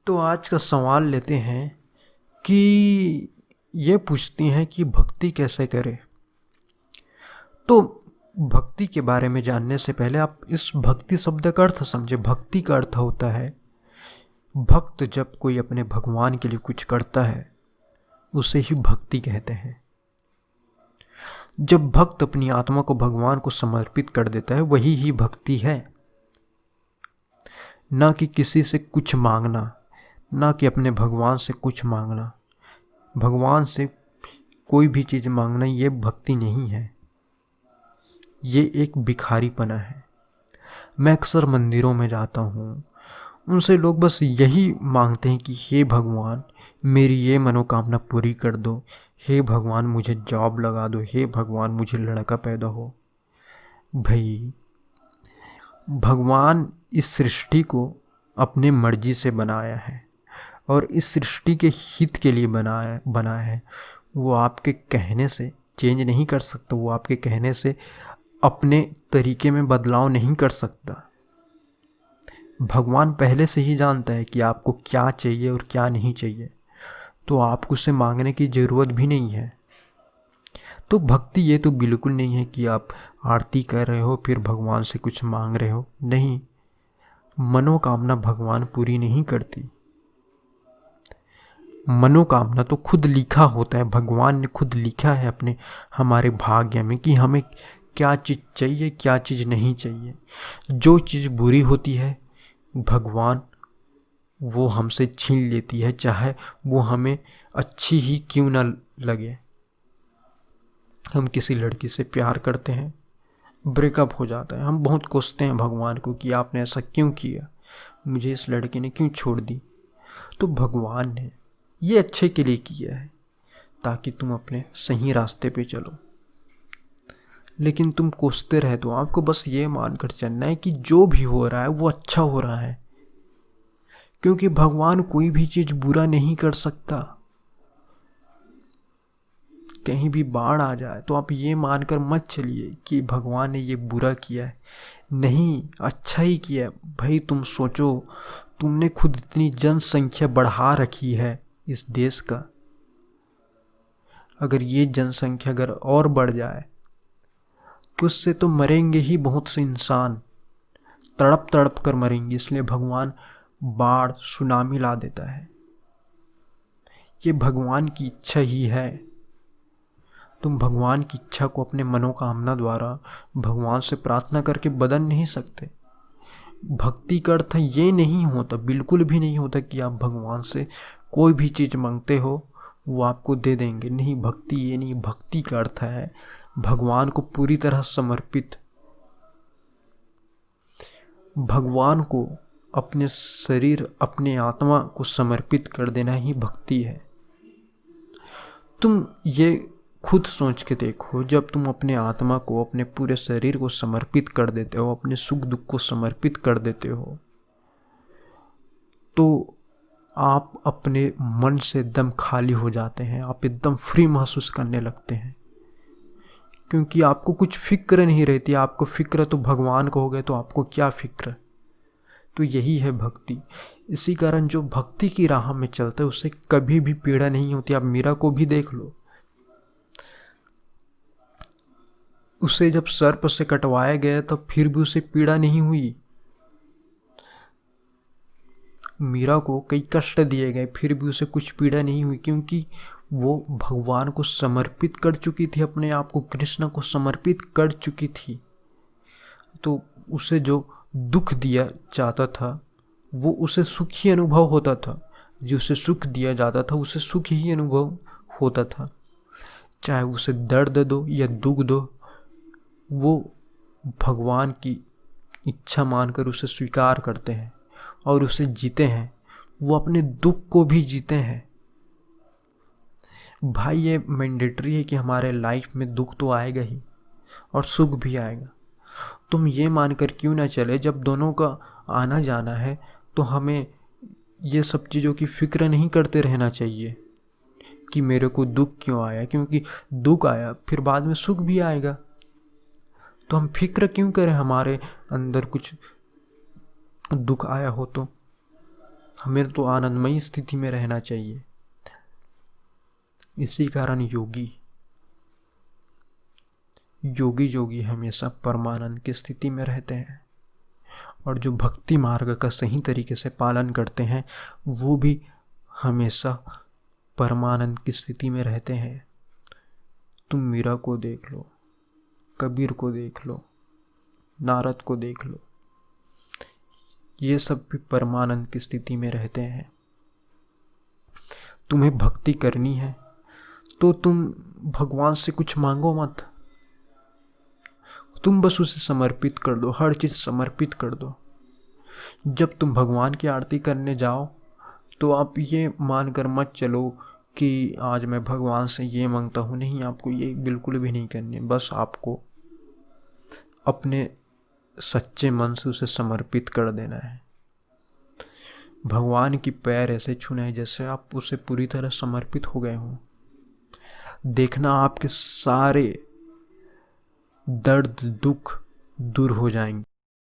तो आज का सवाल लेते हैं कि ये पूछती हैं कि भक्ति कैसे करें। तो भक्ति के बारे में जानने से पहले आप इस भक्ति शब्द का अर्थ समझे। भक्ति का अर्थ होता है, भक्त जब कोई अपने भगवान के लिए कुछ करता है उसे ही भक्ति कहते हैं। जब भक्त अपनी आत्मा को भगवान को समर्पित कर देता है वही ही भक्ति है। ना कि किसी से कुछ मांगना, ना कि अपने भगवान से कुछ मांगना। भगवान से कोई भी चीज़ मांगना ये भक्ति नहीं है, ये एक भिखारीपना है। मैं अक्सर मंदिरों में जाता हूँ, उनसे लोग बस यही मांगते हैं कि हे भगवान मेरी ये मनोकामना पूरी कर दो, हे भगवान मुझे जॉब लगा दो, हे भगवान मुझे लड़का पैदा हो। भाई, भगवान इस सृष्टि को अपनी मर्जी से बनाया है और इस सृष्टि के हित के लिए बनाया है। वो आपके कहने से चेंज नहीं कर सकता, वो आपके कहने से अपने तरीके में बदलाव नहीं कर सकता। भगवान पहले से ही जानता है कि आपको क्या चाहिए और क्या नहीं चाहिए, तो आपको उसे मांगने की ज़रूरत भी नहीं है। तो भक्ति ये तो बिल्कुल नहीं है कि आप आरती कर रहे हो फिर भगवान से कुछ मांग रहे हो। नहीं, मनोकामना भगवान पूरी नहीं करती। मनोकामना तो खुद लिखा होता है, भगवान ने खुद लिखा है अपने हमारे भाग्य में कि हमें क्या चीज़ चाहिए क्या चीज़ नहीं चाहिए। जो चीज़ बुरी होती है भगवान वो हमसे छीन लेती है, चाहे वो हमें अच्छी ही क्यों ना लगे। हम किसी लड़की से प्यार करते हैं, ब्रेकअप हो जाता है, हम बहुत कोसते हैं भगवान को कि आपने ऐसा क्यों किया, मुझे इस लड़की ने क्यों छोड़ दी। तो भगवान ने ये अच्छे के लिए किया है ताकि तुम अपने सही रास्ते पे चलो। लेकिन तुम कोसते रहे तो आपको बस ये मानकर चलना है कि जो भी हो रहा है वो अच्छा हो रहा है, क्योंकि भगवान कोई भी चीज़ बुरा नहीं कर सकता। कहीं भी बाढ़ आ जाए तो आप ये मानकर मत चलिए कि भगवान ने ये बुरा किया है, नहीं, अच्छा ही किया है। भाई तुम सोचो, तुमने खुद इतनी जनसंख्या बढ़ा रखी है इस देश का, अगर ये जनसंख्या अगर और बढ़ जाए तो उससे तो मरेंगे ही बहुत से इंसान, तड़प तड़प कर मरेंगे। इसलिए भगवान बाढ़ सुनामी ला देता है, ये भगवान की इच्छा ही है। तुम भगवान की इच्छा को अपने मनोकामना द्वारा भगवान से प्रार्थना करके बदल नहीं सकते। भक्ति का अर्थ ये नहीं होता, बिल्कुल भी नहीं होता कि आप भगवान से कोई भी चीज़ मांगते हो वो आपको दे देंगे। नहीं, भक्ति ये नहीं। भक्ति का अर्थ है भगवान को पूरी तरह समर्पित, भगवान को अपने शरीर अपने आत्मा को समर्पित कर देना ही भक्ति है। तुम ये खुद सोच के देखो, जब तुम अपने आत्मा को अपने पूरे शरीर को समर्पित कर देते हो, अपने सुख दुख को समर्पित कर देते हो, तो आप अपने मन से एकदम खाली हो जाते हैं, आप एकदम फ्री महसूस करने लगते हैं, क्योंकि आपको कुछ फिक्र नहीं रहती। आपको फिक्र तो भगवान को हो गए तो आपको क्या फिक्र। तो यही है भक्ति। इसी कारण जो भक्ति की राह में चलता है उससे कभी भी पीड़ा नहीं होती। आप मीरा को भी देख लो, उसे जब सर्प से कटवाया गया तब फिर भी उसे पीड़ा नहीं हुई। मीरा को कई कष्ट दिए गए फिर भी उसे कुछ पीड़ा नहीं हुई, क्योंकि वो भगवान को समर्पित कर चुकी थी, अपने आप को कृष्ण को समर्पित कर चुकी थी। तो उसे जो दुख दिया जाता था वो उसे सुख ही अनुभव होता था, जो उसे सुख दिया जाता था उसे सुख ही अनुभव होता था। चाहे उसे दर्द दो या दुख दो, वो भगवान की इच्छा मानकर उसे स्वीकार करते हैं और उसे जीते हैं। वो अपने दुख को भी जीते हैं। भाई, ये मैंडेटरी है कि हमारे लाइफ में दुख तो आएगा ही और सुख भी आएगा। तुम ये मानकर क्यों ना चले, जब दोनों का आना जाना है तो हमें ये सब चीज़ों की फिक्र नहीं करते रहना चाहिए कि मेरे को दुख क्यों आया, क्योंकि दुख आया फिर बाद में सुख भी आएगा। तो हम फिक्र क्यों करें हमारे अंदर कुछ दुख आया हो तो। हमें तो आनंदमयी स्थिति में रहना चाहिए। इसी कारण योगी हमेशा परमानंद की स्थिति में रहते हैं, और जो भक्ति मार्ग का सही तरीके से पालन करते हैं वो भी हमेशा परमानंद की स्थिति में रहते हैं। तुम मीरा को देख लो, कबीर को देख लो, नारद को देख लो, ये सब भी परमानंद की स्थिति में रहते हैं। तुम्हें भक्ति करनी है तो तुम भगवान से कुछ मांगो मत, तुम बस उसे समर्पित कर दो, हर चीज़ समर्पित कर दो। जब तुम भगवान की आरती करने जाओ तो आप ये मानकर मत चलो कि आज मैं भगवान से ये मांगता हूँ, नहीं, आपको ये बिल्कुल भी नहीं करनी। बस आपको अपने सच्चे मन से उसे समर्पित कर देना है। भगवान की पैर ऐसे छूना है जैसे आप उसे पूरी तरह समर्पित हो गए हों। देखना आपके सारे दर्द दुख दूर हो जाएंगे।